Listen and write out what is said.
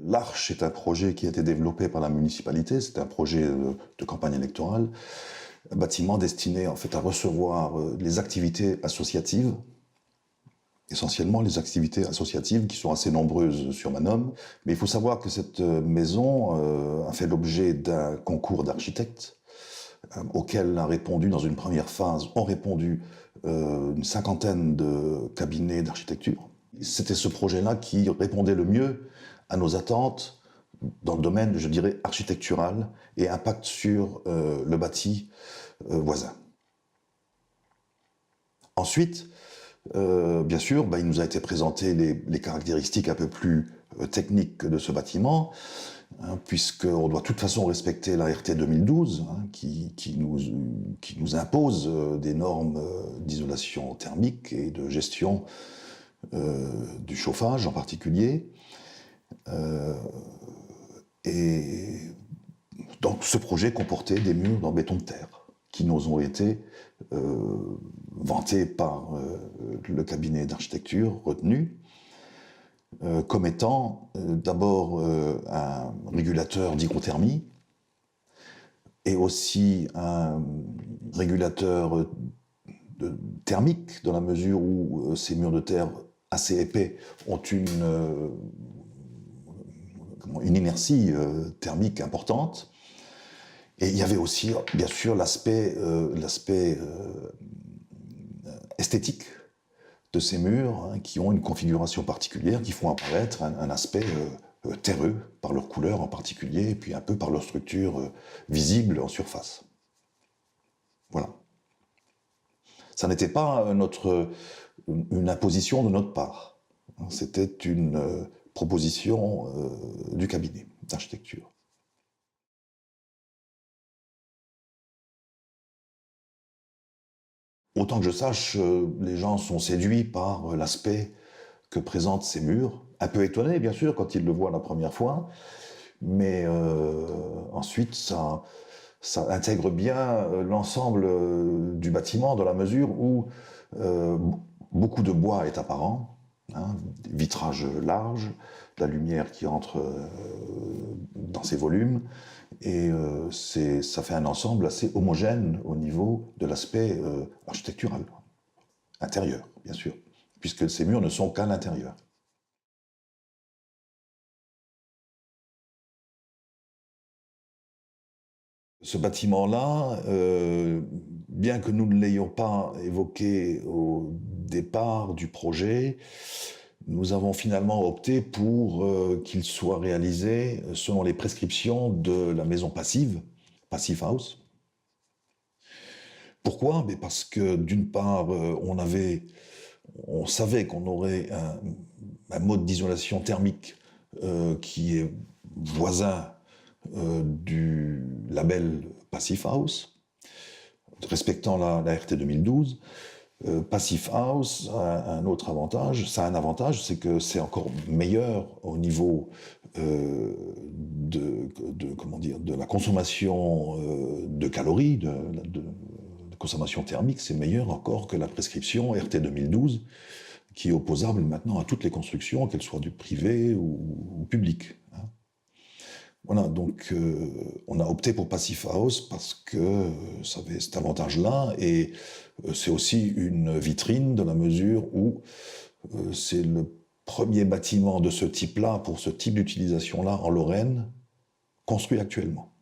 l'Arche est un projet qui a été développé par la municipalité, c'est un projet de campagne électorale, un bâtiment destiné en fait à recevoir les activités associatives, essentiellement les activités associatives qui sont assez nombreuses sur Manom. Mais il faut savoir que cette maison a fait l'objet d'un concours d'architectes auquel a répondu dans une première phase, ont répondu une cinquantaine de cabinets d'architecture. C'était ce projet-là qui répondait le mieux à nos attentes dans le domaine, je dirais, architectural et impact sur le bâti voisin. Ensuite, bien sûr, il nous a été présenté les caractéristiques un peu plus techniques de ce bâtiment, puisqu'on doit de toute façon respecter la RT 2012, qui nous impose des normes d'isolation thermique et de gestion du chauffage en particulier. Et donc ce projet comportait des murs en béton de terre qui nous ont été vantés par le cabinet d'architecture retenu comme étant d'abord un régulateur d'hygrothermie et aussi un régulateur thermique dans la mesure où ces murs de terre assez épais ont une inertie thermique importante. Et il y avait aussi, bien sûr, l'aspect esthétique de ces murs qui ont une configuration particulière, qui font apparaître un aspect terreux par leur couleur en particulier, et puis un peu par leur structure visible en surface. Voilà. Ça n'était pas une imposition de notre part. C'était une proposition du cabinet d'architecture. Autant que je sache, les gens sont séduits par l'aspect que présentent ces murs. Un peu étonnés, bien sûr, quand ils le voient la première fois, mais ensuite, ça intègre bien l'ensemble du bâtiment dans la mesure où beaucoup de bois est apparent, vitrage large, la lumière qui entre dans ces volumes, et ça fait un ensemble assez homogène au niveau de l'aspect architectural, intérieur, bien sûr, puisque ces murs ne sont qu'à l'intérieur. Ce bâtiment-là, bien que nous ne l'ayons pas évoqué au départ du projet, nous avons finalement opté pour qu'il soit réalisé selon les prescriptions de la maison Passive House. Pourquoi? Parce que d'une part, on savait qu'on aurait un mode d'isolation thermique qui est voisin du label Passive House, respectant la RT 2012. Passive House a un autre avantage, ça a un avantage, c'est que c'est encore meilleur au niveau de la consommation de calories, de consommation thermique, c'est meilleur encore que la prescription RT 2012, qui est opposable maintenant à toutes les constructions, qu'elles soient du privé ou public. Voilà, donc on a opté pour Passive House parce que ça avait cet avantage-là, et c'est aussi une vitrine dans la mesure où c'est le premier bâtiment de ce type-là, pour ce type d'utilisation-là en Lorraine, construit actuellement.